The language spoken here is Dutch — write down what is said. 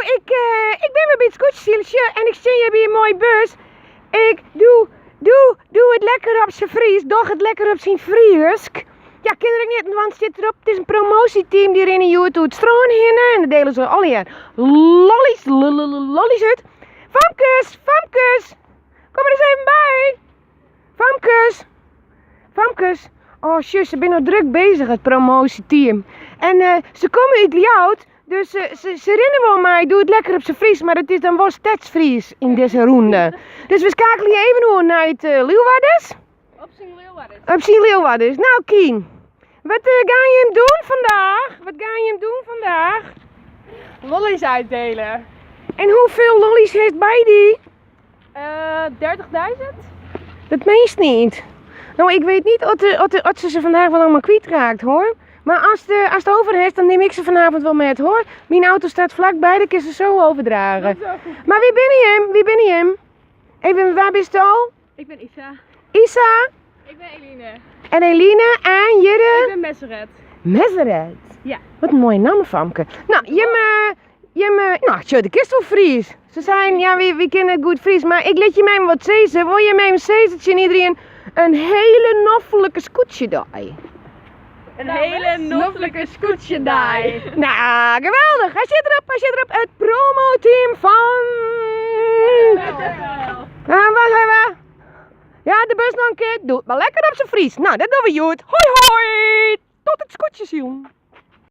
ik ben weer bij het scootjeszieltje en ik zie je bij een mooie bus. Ik doe het lekker op zijn Fries, doch het lekker op zijn Friesk. Ja, kinderen niet, want het zit erop. Het is een promotieteam die er in YouTube het stroon hinnen. En dan delen ze alle jaar lollies uit. Famkes, kom er eens even bij. Famkes. Oh, zus, ze zijn nog druk bezig, het promotieteam. En ze komen uit Ljout, dus ze rennen wel maar. Doe het lekker op zijn Fries, maar het is dan wel Stadsfries in deze ronde. Dus we schakelen je even door naar het Leeuwarders. Op zijn Leeuwarders. Nou, Kien, wat ga je hem doen vandaag? Lollies uitdelen. En hoeveel lollies heeft bij die? 30.000? Dat meest niet. Nou, ik weet niet of ze vandaag wel allemaal kwijtraakt, hoor. Maar als de over is, dan neem ik ze vanavond wel met, hoor. Mijn auto staat vlakbij, dan kan ze zo overdragen. Maar wie ben je hem? Even, waar ben je al? Ik ben Isa. Isa? Ik ben Eline. En Eline en Jirre? Ik ben Messeret. Messeret? Ja. Wat een mooie naam, Famke. Nou, nou, tja, de kist wel Fries. Ze zijn, ja, wie kennen het goed Fries, maar ik liet je mij wat zezen. Wil je mij een zezertje en iedereen een hele noffelijke scootje daai? Een hele noffelijke scootje daar. Nou, geweldig. Hij zit erop. Het promoteam van... Wacht even. Ja, de bus nog een keer. Doe het maar lekker op zijn Fries. Nou, dat doen we goed. Hoi hoi. Tot het scootje zien.